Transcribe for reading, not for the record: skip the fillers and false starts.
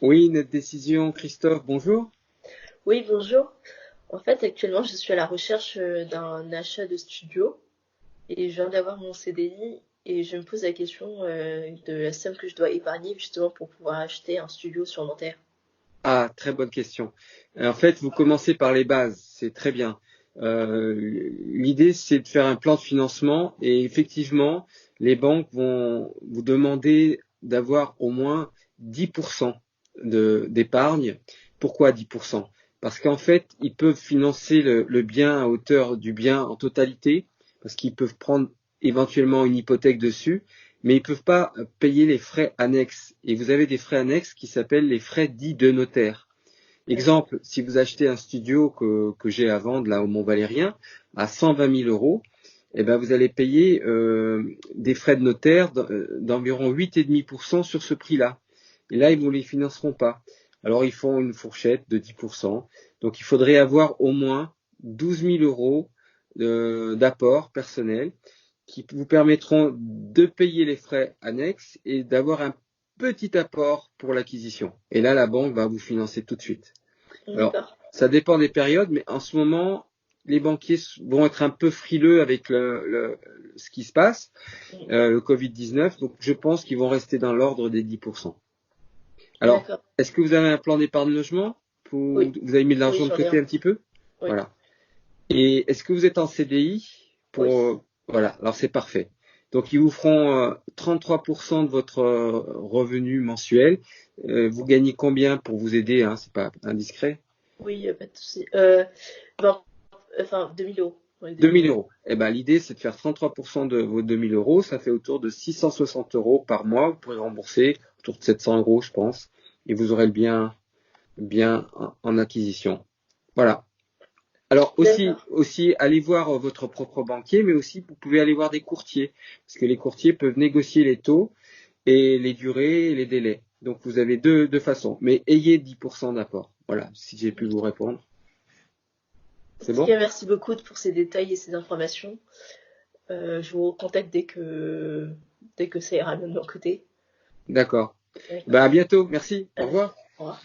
Oui, notre décision, Christophe, bonjour. Oui, bonjour. En fait, actuellement, je suis à la recherche d'un achat de studio et je viens d'avoir mon CDI et je me pose la question de la somme que je dois épargner justement pour pouvoir acheter un studio sur Nanterre. Ah, très bonne question. En fait, vous commencez par les bases, c'est très bien. L'idée, c'est de faire un plan de financement et effectivement, les banques vont vous demander d'avoir au moins 10% d'épargne. Pourquoi 10%? Parce qu'en fait, ils peuvent financer le bien à hauteur du bien en totalité, parce qu'ils peuvent prendre éventuellement une hypothèque dessus, mais ils ne peuvent pas payer les frais annexes. Et vous avez des frais annexes qui s'appellent les frais dits de notaire. D'accord. Exemple, si vous achetez un studio que j'ai à vendre là au Mont-Valérien à 120 000 euros, eh ben vous allez payer des frais de notaire d'environ 8,5% sur ce prix-là. Et là, ils ne les financeront pas. Alors, ils font une fourchette de 10%. Donc, il faudrait avoir au moins 12 000 euros d'apport personnel qui vous permettront de payer les frais annexes et d'avoir un petit apport pour l'acquisition. Et là, la banque va vous financer tout de suite. Alors, D'accord. ça dépend des périodes, mais en ce moment, les banquiers vont être un peu frileux avec ce qui se passe, Mm. le Covid-19, donc je pense qu'ils vont rester dans l'ordre des 10%. Alors, D'accord. est-ce que vous avez un plan d'épargne logement? Oui, Vous avez mis de oui, l'argent de j'en ai côté un. un petit peu? Oui, Voilà. Et est-ce que vous êtes en CDI oui. pour voilà, alors c'est parfait. Donc ils vous feront 33% de votre revenu mensuel. Vous gagnez combien pour vous aider, hein, c'est pas indiscret? Oui, pas de souci. 20, enfin, 2000 euros. Oui, 2000 2000 euros. euros. Eh ben, l'idée, c'est de faire 33% de vos 2000 euros. Ça fait autour de 660 euros par mois. Vous pourrez rembourser autour de 700 euros, je pense. Et vous aurez le bien en acquisition. Voilà. Alors D'accord. aussi, allez voir votre propre banquier, mais aussi vous pouvez aller voir des courtiers, parce que les courtiers peuvent négocier les taux et les durées et les délais. Donc vous avez deux façons, mais ayez 10% d'apport. Voilà, si j'ai pu vous répondre. En C'est tout bon? cas, merci beaucoup pour ces détails et ces informations. Je vous recontacte dès que ça ira bien de mon côté. D'accord. Ben, D'accord. à bientôt. Merci. À Au bientôt. revoir. Au revoir.